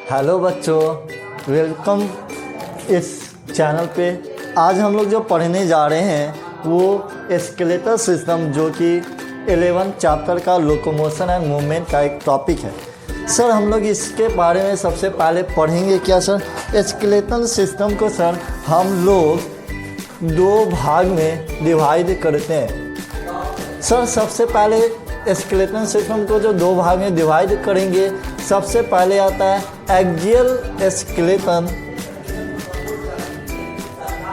Hello बच्चों, welcome इस channel पे। आज हम लोग जो पढ़ने जा रहे हैं वो स्केलेटल सिस्टम, जो कि 11 चैप्टर का लोकोमोशन एंड मूवमेंट का एक टॉपिक है। सर हम लोग इसके बारे में सबसे पहले पढ़ेंगे क्या सर? स्केलेटल सिस्टम को सर हम लोग दो भाग में डिवाइड करते हैं। सर सबसे पहले स्केलेटल सिस्टम को जो दो भाग में डिवाइड करेंगे, सबसे पहले आता है एक्सियल स्केलेटन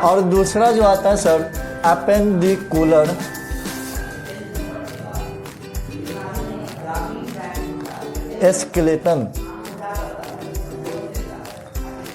और दूसरा जो आता है सर एपेंडिकुलर स्केलेटन।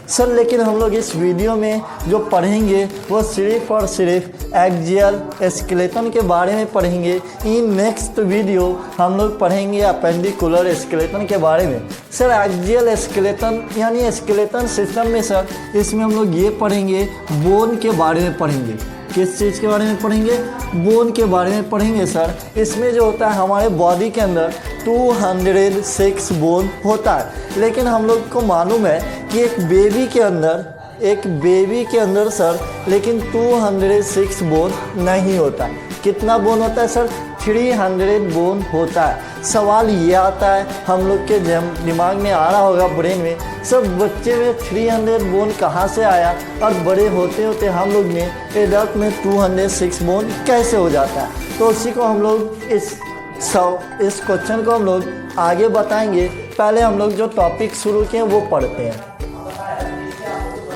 सर लेकिन हम लोग इस वीडियो में जो पढ़ेंगे वो सिर्फ और सिर्फ एक्सियल स्केलेटन के बारे में पढ़ेंगे। इन नेक्स्ट वीडियो हम लोग पढ़ेंगे एपेंडिकुलर स्केलेटन के बारे में। सर एक्सियल स्केलेटन यानी स्केलेटन सिस्टम में सर इसमें हम लोग ये पढ़ेंगे, बोन के बारे में पढ़ेंगे। किस चीज़ के बारे में पढ़ेंगे? बोन के बारे में पढ़ेंगे सर। इसमें जो होता है हमारे बॉडी के अंदर 206 बोन होता है, लेकिन हम लोग को मालूम है कि एक बेबी के अंदर सर लेकिन 206 बोन नहीं होता। कितना बोन होता है सर? 300 बोन होता है। सवाल ये आता है हम लोग के दिमाग में आ रहा होगा, ब्रेन में, सब बच्चे में 300 बोन कहाँ से आया और बड़े होते होते हम लोग में एडल्ट में 206 बोन कैसे हो जाता है? तो उसी को हम लोग इस क्वेश्चन को हम लोग आगे बताएंगे। पहले हम लोग जो टॉपिक शुरू किए वो पढ़ते हैं।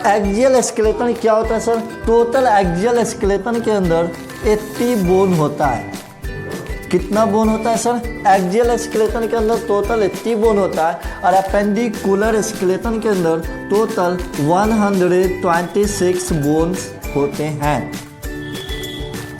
एक्सियल स्केलेटन क्या होता है सर? टोटल एक्सियल स्केलेटन के अंदर 80 बोन होता है। कितना बोन होता है सर? एक्सियल स्केलेटन के अंदर टोटल 80 बोन होता है और एपेंडिकुलर स्केलेटन के अंदर टोटल 126 बोन्स होते हैं।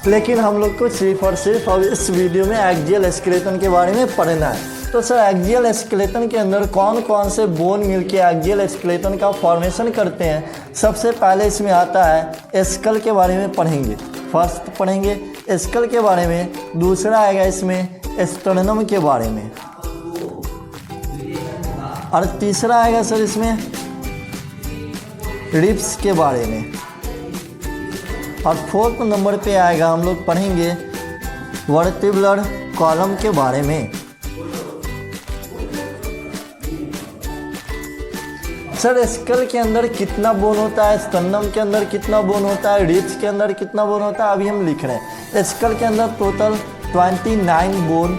लेकिन हम लोग को सिर्फ और सिर्फ अब इस वीडियो में एक्सियल स्केलेटन के बारे में पढ़ना है। तो सर एक्सियल स्केलेटन के अंदर कौन कौन से बोन मिलके एक्सियल स्केलेटन का फॉर्मेशन करते हैं? सबसे पहले इसमें आता है स्कल के बारे में पढ़ेंगे। फर्स्ट पढ़ेंगे स्कल के बारे में, दूसरा आएगा इसमें स्टर्नम के बारे में, और तीसरा आएगा सर इसमें रिब्स के बारे में, और फोर्थ नंबर पे आएगा हम लोग पढ़ेंगे वर्टिब्रल कॉलम के बारे में। सर स्कल के अंदर कितना बोन होता है, स्टर्नम के अंदर कितना बोन होता है, रिब्स के अंदर कितना बोन होता है, अभी हम लिख रहे हैं। स्कल के अंदर टोटल 29 बोन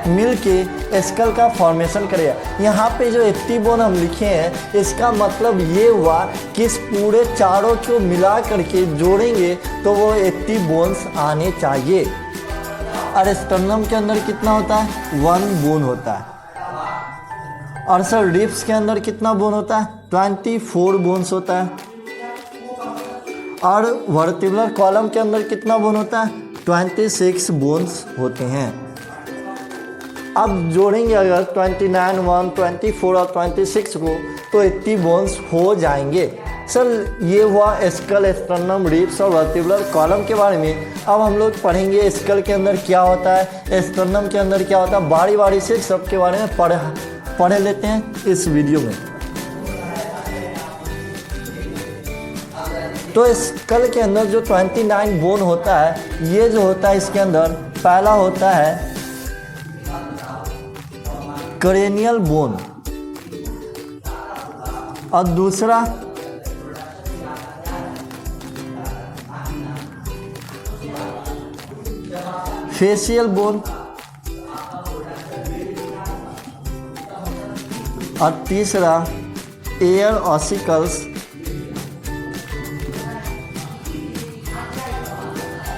मिल के स्कल का फॉर्मेशन करेगा। यहाँ पे जो 80 बोन हम लिखे हैं, इसका मतलब ये हुआ कि इस पूरे चारों को मिला करके जोड़ेंगे तो वो 80 बोन्स आने चाहिए। और स्टर्नम के अंदर कितना होता है? 1 बोन होता है। और सर रिब्स के अंदर कितना बोन होता है? 24 बोन्स होता है। और वर्टिब्रल कॉलम के अंदर कितना बोन होता है? 26 बोन्स होते हैं। अब जोड़ेंगे अगर 29, 1, 24 और 26 को तो 80 बोन्स हो जाएंगे। सर ये हुआ स्कल, स्टर्नम, रिब्स और वर्टिब्रल कॉलम के बारे में। अब हम लोग पढ़ेंगे स्कल के अंदर क्या होता है, स्टर्नम के अंदर क्या होता है। बारी बारी से सबके बारे में पढ़ लेते हैं इस वीडियो में। तो स्कल के अंदर जो 29 बोन होता है, ये जो होता है इसके अंदर पहला होता है क्रेनियल बोन, और दूसरा फेशियल बोन, और तीसरा एयर ऑसिकल्स,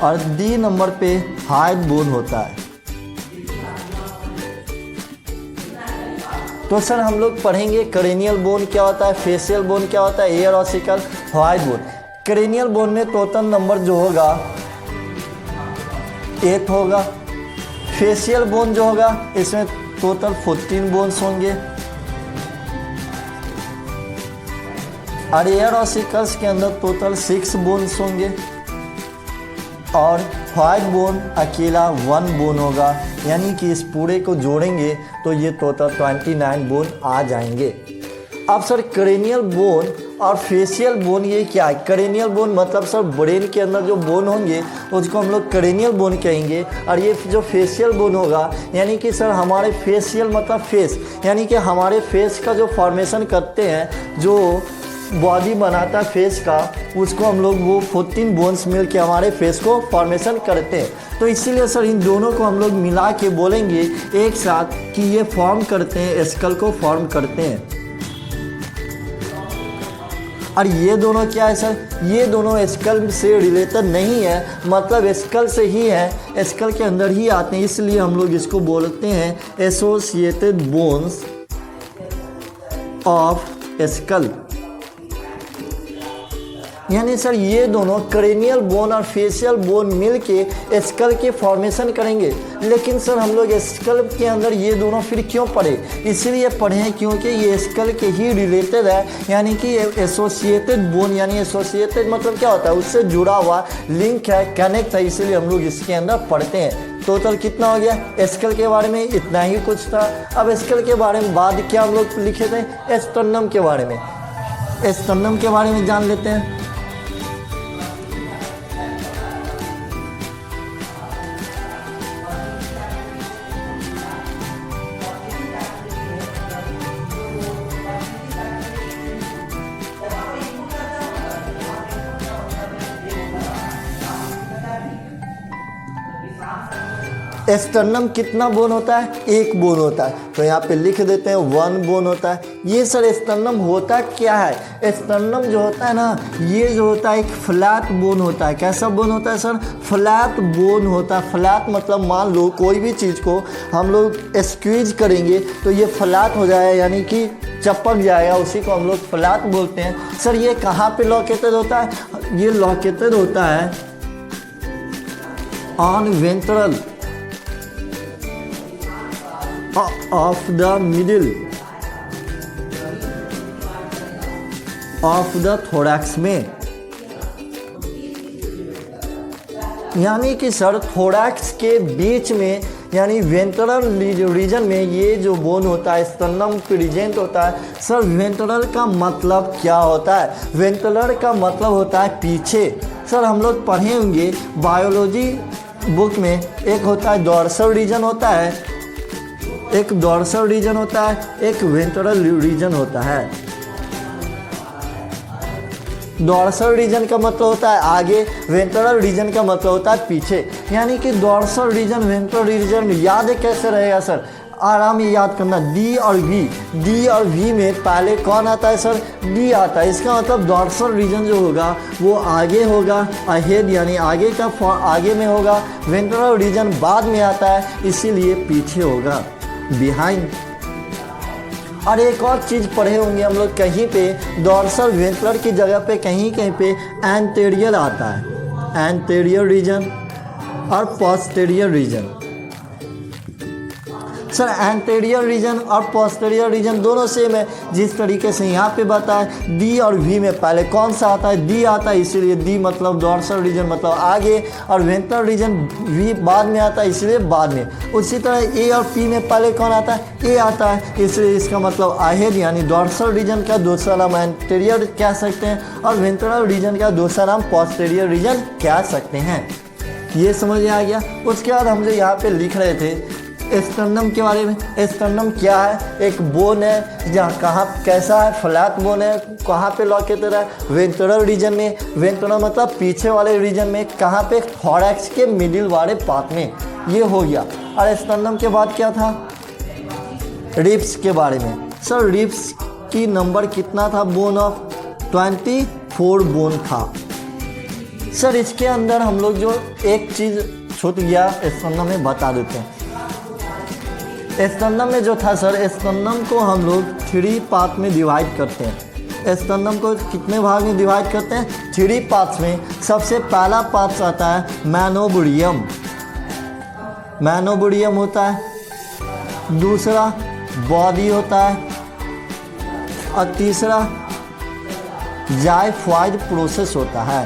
और डी नंबर पे हाइड बोन होता है। तो सर हम लोग पढ़ेंगे क्रेनियल बोन क्या होता है, फेशियल बोन क्या होता है, air ossicle, hide bone. Cranial bone में टोटल नंबर जो होगा 8 होगा। फेशियल बोन जो होगा इसमें टोटल 14 बोन्स होंगे। और एयर ऑसिकल्स के अंदर टोटल 6 बोन्स होंगे। और 5 बोन अकेला 1 बोन होगा, यानी कि इस पूरे को जोड़ेंगे तो ये टोटल 29 बोन आ जाएंगे। अब सर क्रेनियल बोन और फेशियल बोन ये क्या है? क्रेनियल बोन मतलब सर ब्रेन के अंदर जो बोन होंगे उसको हम लोग क्रेनियल बोन कहेंगे, और ये जो फेशियल बोन होगा यानी कि सर हमारे फेशियल मतलब फेस, यानी कि हमारे फेस का जो फॉर्मेशन करते हैं, जो बॉडी बनाता है फेस का, उसको हम लोग वो 14 बोन्स मिल के हमारे फेस को फॉर्मेशन करते हैं। तो इसीलिए सर इन दोनों को हम लोग मिला के बोलेंगे एक साथ कि ये फॉर्म करते हैं, स्कल को फॉर्म करते हैं। और ये दोनों क्या है सर? ये दोनों स्कल से रिलेटेड नहीं है, मतलब स्कल से ही है, स्कल के अंदर ही आते हैं, इसलिए हम लोग इसको बोलते हैं एसोसिएटेड बोन्स ऑफ स्कल। यानी सर ये दोनों क्रेनियल बोन और फेशियल बोन मिलके स्कल के फॉर्मेशन करेंगे। लेकिन सर हम लोग स्कल के अंदर ये दोनों फिर क्यों पढ़े? इसलिए पढ़े हैं क्योंकि ये स्कल के ही रिलेटेड है, यानी कि एसोसिएटेड बोन, यानी एसोसिएटेड मतलब क्या होता है? उससे जुड़ा हुआ लिंक है, कनेक्ट है, इसलिए हम लोग इसके अंदर पढ़ते हैं। टोटल कितना हो गया? स्कल के बारे में इतना ही कुछ था। अब स्कल के बारे में बाद क्या हम लोग लिखे थे? स्टर्नम के बारे में, स्टर्नम के बारे में जान लेते हैं। स्टर्नम कितना बोन होता है? एक बोन होता है, तो यहाँ पे लिख देते हैं 1 बोन होता है। ये सर स्टर्नम होता क्या है? स्टर्नम जो होता है ना, ये जो होता है एक फ्लैट बोन होता है। कैसा बोन होता है सर? फ्लैट बोन होता है। फ्लैट मतलब मान लो कोई भी चीज़ को हम लोग स्क्वीज करेंगे तो ये फ्लैट हो जाएगा, यानी कि चपक जाएगा, उसी को हम लोग फ्लैट बोलते हैं। सर ये कहाँ पे लोकेटेड होता है? ये लोकेटेड होता है on ventral of the middle of the thorax में। यानी कि सर थोरैक्स के बीच में, यानी वेंट्रल रीजन में ये जो बोन होता है स्टर्नम प्रेजेंट होता है। सर वेंट्रल का मतलब क्या होता है? वेंट्रल का मतलब होता है पीछे। सर हम लोग पढ़े होंगे बायोलॉजी बुक में, एक होता है डोर्सल रीजन होता है, एक डोर्सल रीजन होता है, एक वेंट्रल रीजन होता है। डोर्सल रीजन का मतलब होता है आगे, वेंट्रल रीजन का मतलब होता है पीछे। यानी कि डोर्सल रीजन वेंट्रल रीजन याद कैसे रहेगा सर? आराम से याद करना, डी और वी, डी और वी में पहले कौन आता है सर? डी आता है। इसका मतलब डोर्सल रीजन जो होगा वो आगे होगा, अहेड यानी आगे का आगे में होगा, वेंट्रल रीजन बाद में आता है, इसीलिए पीछे होगा, बिहाइंड। और एक और चीज़ पढ़े होंगे हम लोग, कहीं पे डोर्सल वेंट्रल की जगह पे कहीं कहीं पे एंटेरियर आता है, एंटेरियर रीजन और posterior region. Sir anterior region और पोस्टेरियर रीजन दोनों सेम है, जिस तरीके से यहाँ पे बताया। डी और वी में पहले कौन सा आता है? डी आता है, इसीलिए डी मतलब डोर्सल रीजन मतलब आगे, और वेंट्रल रीजन वी बाद में आता है, इसलिए बाद में। उसी तरह ए और पी में पहले कौन आता है? ए आता है, इसलिए इसका मतलब अहेड, यानी डोर्सल रीजन का दूसरा नाम एंटेरियर कह सकते हैं, और वेंट्रल रीजन का दूसरा नाम पोस्टेरियर रीजन कह सकते हैं। ये समझ में आ गया? उसके बाद हम जो यहाँ पे लिख रहे थे स्टर्नम के बारे में। स्टर्नम क्या है? एक बोन है, जहाँ कहाँ कैसा है? फ्लैट बोन है। कहाँ पे लोकेटेड है? वेंट्रल रीजन में। वेंट्रल मतलब पीछे वाले रीजन में। कहाँ पे? थोरैक्स के मिडिल वाले पार्ट में। ये हो गया। और स्टर्नम के बाद क्या था? रिब्स के बारे में। सर रिब्स की नंबर कितना था? बोन ऑफ 24 बोन था। सर इसके अंदर हम लोग जो एक चीज़ छूट गया स्टर्नम में बता देते हैं। स्टर्नम में जो था सर, स्टर्नम को हम लोग 3 पार्ट में डिवाइड करते हैं। स्टर्नम को कितने भाग में डिवाइड करते हैं? 3 पार्ट्स में। सबसे पहला पार्ट आता है मैनोबोरियम, मैनोबोरियम होता है। दूसरा बॉडी होता है, और तीसरा जाइफॉइड प्रोसेस होता है।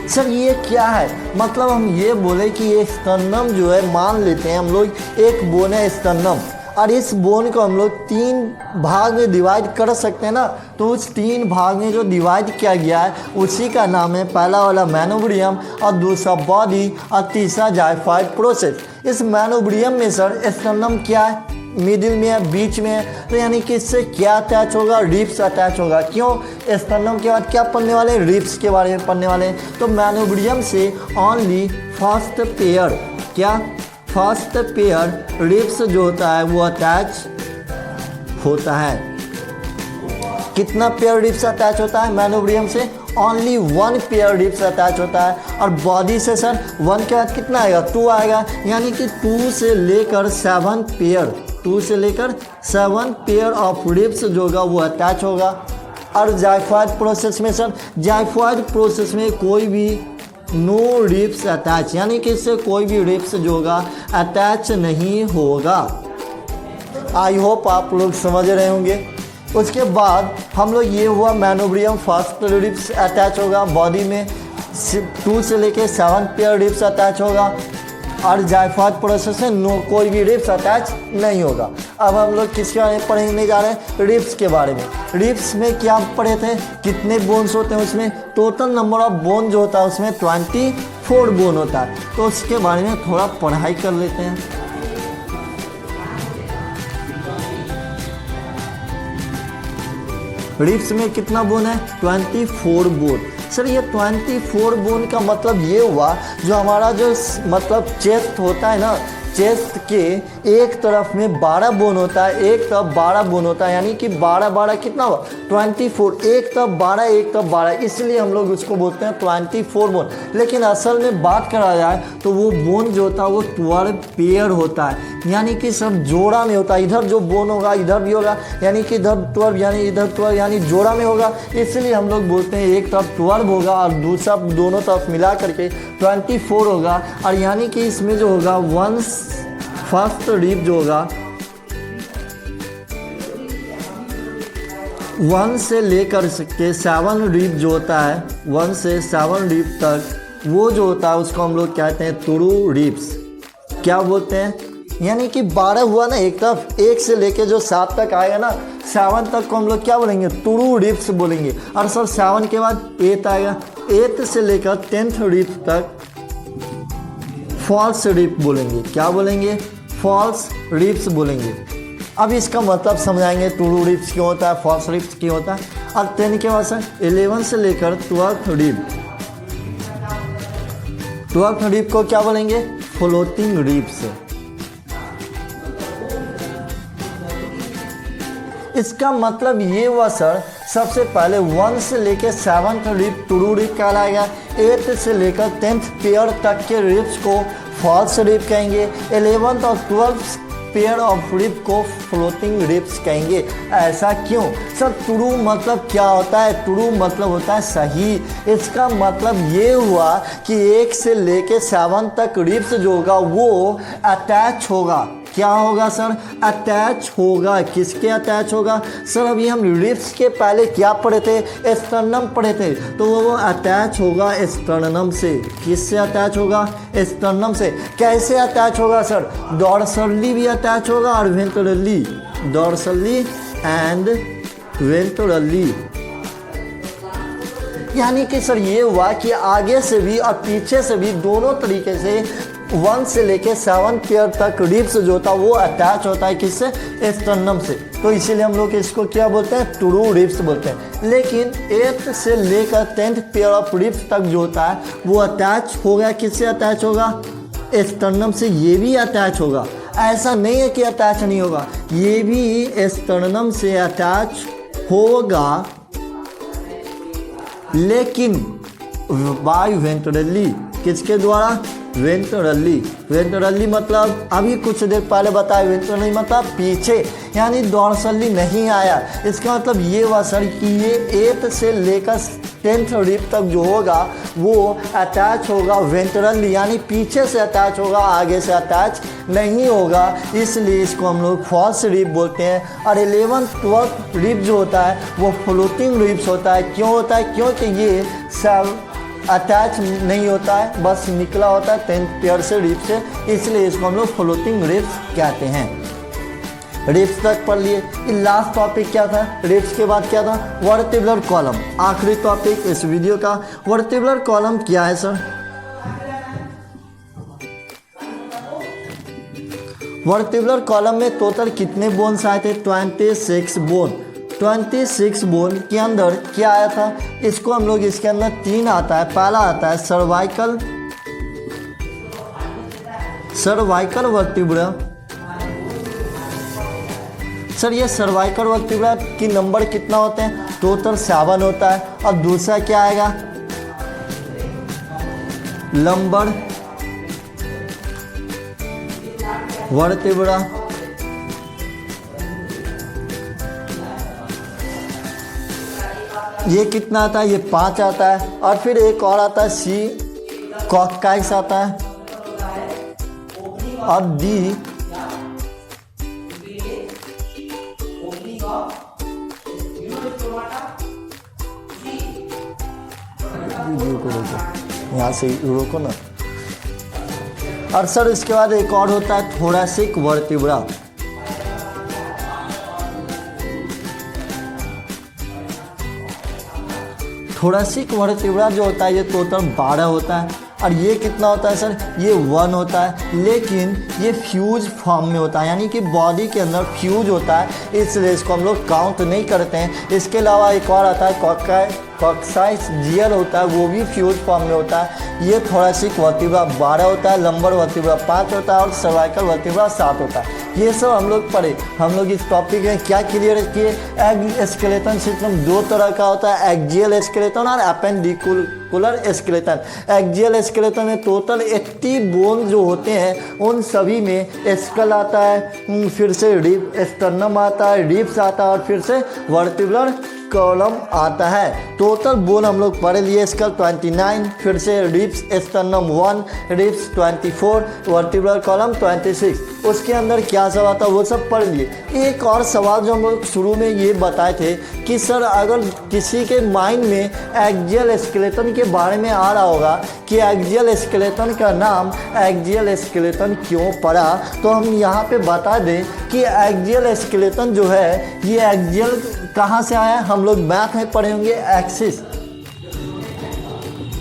सर ये क्या है? मतलब हम ये बोले कि ये स्टर्नम जो है, मान लेते हैं हम लोग एक बोन है स्टर्नम, और इस बोन को हम लोग 3 भाग में डिवाइड कर सकते हैं ना, तो उस 3 भाग में जो डिवाइड किया गया है उसी का नाम है पहला वाला मैनोब्रियम और दूसरा बॉडी और तीसरा जाइफाइड प्रोसेस। इस मैनोब्रियम में सर स्टर्नम क्या है, मिडिल में है, बीच में है, तो यानी कि इससे क्या अटैच होगा, रिब्स अटैच होगा। क्यों, स्टर्नम के बाद क्या पढ़ने वाले हैं, रिब्स के बारे में पढ़ने वाले हैं। तो मैनोब्रियम से ओनली फर्स्ट पेयर, क्या फर्स्ट पेयर रिब्स जो होता है वो अटैच होता है। कितना पेयर रिब्स अटैच होता है मैनोब्रियम से, ओनली 1 पेयर रिब्स अटैच होता है। और बॉडी से सर 1 के बाद कितना आएगा, 2 आएगा, यानी कि 2 से लेकर 7 पेयर, 2 से लेकर 7 पेयर ऑफ रिब्स जो होगा वो अटैच होगा। और जाइफाइड प्रोसेस में सर, जाइफाइड प्रोसेस में कोई भी नो रिब्स अटैच, यानी कि इससे कोई भी रिब्स जो होगा अटैच नहीं होगा। आई होप आप लोग समझ रहे होंगे। उसके बाद हम लोग ये हुआ मैनोब्रियम फर्स्ट रिब्स अटैच होगा, बॉडी में 2 से लेके 7 पेयर रिब्स अटैच होगा। और जाइफाइड प्रोसेस में कोई भी रिब्स अटैच नहीं होगा। अब हम लोग किसके बारे में पढ़ने जा रहे हैं, रिब्स के बारे में। रिब्स में क्या पढ़े थे, कितने बोन्स होते हैं उसमें, टोटल नंबर ऑफ बोन जो होता है उसमें 24 बोन होता है। तो उसके बारे में थोड़ा पढ़ाई कर लेते हैं। रिब्स में कितना बोन है, 24 बोन। सर ये 24 बोन का मतलब ये हुआ, जो हमारा जो मतलब चेस्ट होता है ना, चेस्ट के एक तरफ में 12 बोन होता है, एक तरफ 12 बोन होता है, यानी कि 12 कितना हुआ 24, एक तरफ 12 एक तरफ 12, इसलिए हम लोग उसको बोलते हैं 24 बोन। लेकिन असल में बात करा जाए तो वो बोन जो होता है वो 12 पेयर होता है, यानी कि सब जोड़ा में होता है। इधर जो बोन होगा इधर भी होगा, यानी कि इधर 12 यानी इधर 12 यानी जोड़ा में होगा, इसलिए हम लोग बोलते हैं एक तरफ 12 होगा और दूसरा दोनों तरफ मिला करके 24 होगा। और यानी कि इसमें जो होगा 1 फर्स्ट रिब जो होगा 1 से लेकर के 7 रिब जो होता है, 1 से 7 रिब तक वो जो होता है उसको हम लोग कहते हैं ट्रू रिब्स। क्या बोलते हैं, यानी कि 12 हुआ ना एक तरफ, 1 से लेके जो 7 तक आएगा ना, 7 तक को हम लोग क्या बोलेंगे, ट्रू रिब्स बोलेंगे। और सर 7 के बाद 8 आएगा, 8 से लेकर 10th रिब तक फॉल्स रिब बोलेंगे। क्या बोलेंगे, फॉल्स रिब्स बोलेंगे। अब इसका मतलब समझाएंगे, ट्रू रिब्स क्यों होता है, फॉल्स रिब्स क्यों होता है। और 10 के बाद सर 11 से लेकर 12th रिब, 12th रिब को क्या बोलेंगे, फ्लोटिंग रिब्स। इसका मतलब ये हुआ सर, सबसे पहले 1 से लेकर 7th रिब ट्रू रिब कहलाएगा, 8 से लेकर 10th पेयर तक के रिब्स को फॉल्स रिब कहेंगे, 11th और 12th पेयर ऑफ रिब को फ्लोटिंग रिब्स कहेंगे। ऐसा क्यों सर, ट्रू मतलब क्या होता है, ट्रू मतलब होता है सही। इसका मतलब ये हुआ कि 1 से लेके 7 तक रिब्स जो होगा वो अटैच होगा। क्या होगा सर, अटैच होगा। किसके अटैच होगा सर, अभी हम रिब्स के पहले क्या पढ़े थे, स्टर्नम पढ़े थे, तो वो अटैच होगा स्टर्नम से। किससे अटैच होगा, स्टर्नम से। कैसे अटैच होगा सर, डॉर्सली भी अटैच होगा और वेंट्रली, डॉर्सली एंड वेंट्रली। यानी कि सर ये हुआ कि आगे से भी और पीछे से भी दोनों तरीके से 1 से लेके 7 पेयर तक रिब्स जो होता है वो अटैच होता है, किससे, स्टर्नम से। तो इसीलिए हम लोग इसको क्या बोलते हैं, ट्रू रिब्स बोलते हैं। लेकिन 8 से लेकर 10th पेयर ऑफ रिब्स तक जो होता है वो अटैच होगा, किससे अटैच होगा, स्टर्नम से। ये भी अटैच होगा, ऐसा नहीं है कि अटैच नहीं होगा, ये भी स्टर्नम से अटैच होगा, लेकिन बाय वेंट्रली। किसके द्वारा, वेंट्रली। वेंट्रली मतलब अभी कुछ देर पहले बताया, वेंट्रली मतलब पीछे, यानी डॉर्सली नहीं आया। इसका मतलब ये हुआ सर कि ये 8 से लेकर 10th रिब तक जो होगा वो अटैच होगा वेंट्रली, यानी पीछे से अटैच होगा, आगे से अटैच नहीं होगा, इसलिए इसको हम लोग फॉल्स रिब बोलते हैं। और 11th 12th रिब जो होता है वो फ्लोटिंग रिब्स होता है। क्यों होता है, क्योंकि ये सब अटैच नहीं होता है, बस निकला होता है 10th पेयर से रिब से, इसलिए इसको हम लोग फ्लोटिंग रिब्स कहते हैं। रिब्स तक पढ़ लिए। लास्ट टॉपिक क्या था, रिब्स के बाद क्या था, वर्टिब्रल कॉलम। आखिरी टॉपिक इस वीडियो का वर्टिब्रल कॉलम क्या है सर। वर्टिब्रल कॉलम में टोटल कितने बोन्स आए थे, 26 बोन। 26 बोन के अंदर क्या आया था, इसको हम लोग इसके अंदर 3 आता है। पहला आता है सर्वाइकल वर्टिब्रा। सर ये सर्वाइकल वर्टिब्रा की नंबर कितना होते हैं, टोटल 7 होता है। और दूसरा क्या आएगा, लंबर वर्टिब्रा। ये कितना आता है, ये 5 आता है। और फिर एक और आता है सी कॉक्काइस आता है। और डी यहाँ से रोको ना। और सर इसके बाद एक और होता है थोरैसिक वर्टिब्रा। थोरैसिक वर्टिब्रा जो होता है ये टोटल 12 होता है। और ये कितना होता है सर, ये 1 होता है, लेकिन ये फ्यूज फॉर्म में होता है, यानी कि बॉडी के अंदर फ्यूज होता है, इसलिए इसको हम लोग काउंट नहीं करते हैं। इसके अलावा एक और आता है कॉक्साइस जियल होता है, वो भी फ्यूज फॉर्म में होता है। ये थोरैसिक वर्टिब्रा 12 होता है, लंबर वर्टिब्रा 5 होता है और सर्वाइकल वर्टिब्रा 7 होता है। ये सब हम लोग पढ़े। हम लोग इस टॉपिक में क्या क्लियर किए, एग स्केलेटन सिस्टम 2 तरह का होता है, एक्जियल स्केलेटन और एपेंडिकुलर स्केलेटन। एक्जियल स्केलेटन में टोटल 80 बोन जो होते हैं, उन सभी में स्कल आता है, फिर से रिब स्टर्नम आता है, रिब्स आता है और फिर से वर्टिब्रल कॉलम आता है। टोटल बोन हम लोग पढ़ लिए, स्कल 29, फिर से ribs sternum 1, ribs 24, vertebral column 26। उसके अंदर क्या सब आता है वो सब पढ़ लिए। एक और सवाल जो हम लोग शुरू में ये बताए थे कि सर अगर किसी के माइंड में एक्जियल स्केलेटन के बारे में आ रहा होगा कि एक्जियल स्केलेटन का नाम एक्जियल स्केलेटन क्यों पड़ा, तो हम यहाँ पे बता दें कि एक्जियल स्केलेटन जो है ये एक्जियल कहाँ से आया। हम लोग मैथ में पढ़े होंगे एक्सिस।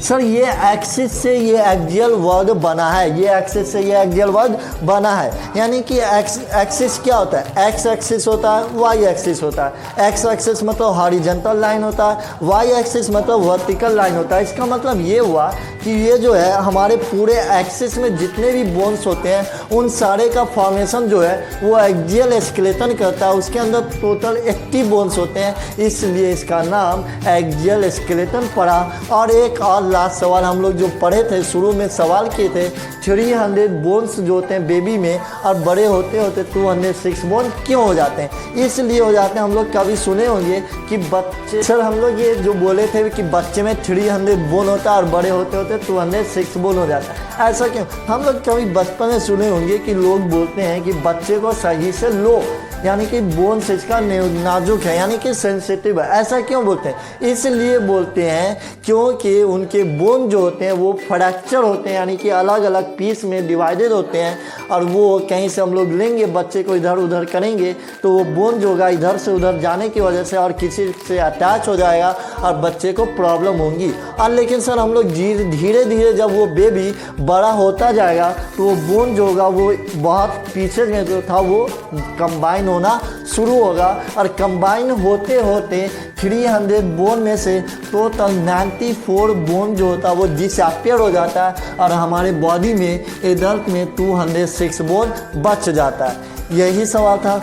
सर ये एक्सिस से ये एक्जियल वर्ड बना है, ये एक्सिस से ये एक्जियल वर्ड बना है। यानी कि एक्सिस क्या होता है, एक्स एक्सिस होता है, वाई एक्सिस होता है। एक्स एक्सिस मतलब हॉरिजॉन्टल लाइन होता है, वाई एक्सिस मतलब वर्टिकल लाइन होता है। इसका मतलब ये हुआ कि ये जो है हमारे पूरे एक्सिस में जितने भी बोन्स होते हैं उन सारे का फॉर्मेशन जो है वो एक्जियल स्केलेटन करता है। उसके अंदर टोटल 80 बोन्स होते हैं, इसलिए इसका नाम एक्जियल स्केलेटन पड़ा। और एक और लास्ट सवाल हम लोग जो पढ़े थे, शुरू में सवाल किए थे, 300 बोन्स जो होते हैं बेबी में और बड़े होते होते 206 बोन क्यों हो जाते हैं। इसलिए हो जाते हैं, हम लोग कभी सुने होंगे कि बच्चे, सर हम लोग ये जो बोले थे कि बच्चे में 300 बोन होता है और बड़े होते होते 206 बोन हो जाता है, ऐसा क्यों। हम लोग कभी बचपन में सुने होंगे कि लोग बोलते हैं कि बच्चे को सही से लो, यानी कि बोन्स इसका नाजुक है, यानी कि सेंसिटिव है। ऐसा क्यों बोलते हैं, इसलिए बोलते हैं क्योंकि उनके बोन जो होते हैं वो फ्रैक्चर होते हैं, यानी कि अलग अलग पीस में डिवाइडेड होते हैं। और वो कहीं से हम लोग लेंगे, बच्चे को इधर उधर करेंगे तो वो बोन जो होगा इधर से उधर जाने की वजह से और किसी से अटैच हो जाएगा और बच्चे को प्रॉब्लम होगी। और लेकिन सर हम लोग धीरे धीरे जब वो बेबी बड़ा होता जाएगा तो वो बोन जो होगा वो बहुत पीछे में जो था वो कंबाइन होना शुरू होगा। और कंबाइन होते होते 300 बोन में से टोटल 94 बोन जो होता है वो डिसअपियर हो जाता है और हमारे बॉडी में एडल्ट में 206 बोन बच जाता है। यही सवाल था।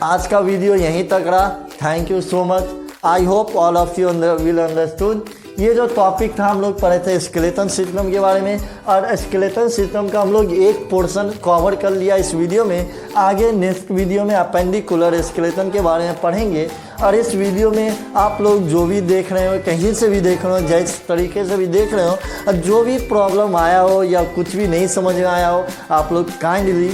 आज का वीडियो यहीं तक रहा। Thank you so much. I hope all of you will understood. ये जो टॉपिक था हम लोग पढ़े थे स्केलेटन सिस्टम के बारे में, और स्केलेटन सिस्टम का हम लोग एक पोर्शन कवर कर लिया इस वीडियो में। आगे नेक्स्ट वीडियो में अपेंडिकुलर स्केलेटन के बारे में पढ़ेंगे। और इस वीडियो में आप लोग जो भी देख रहे हो, कहीं से भी देख रहे हो, जिस तरीके से भी देख रहे हो, और जो भी प्रॉब्लम आया हो या कुछ भी नहीं समझ में आया हो, आप लोग काइंडली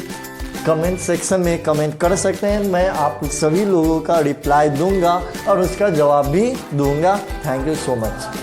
कमेंट सेक्शन में कमेंट कर सकते हैं। मैं आप सभी लोगों का रिप्लाई दूंगा और उसका जवाब भी दूंगा। Thank you so much.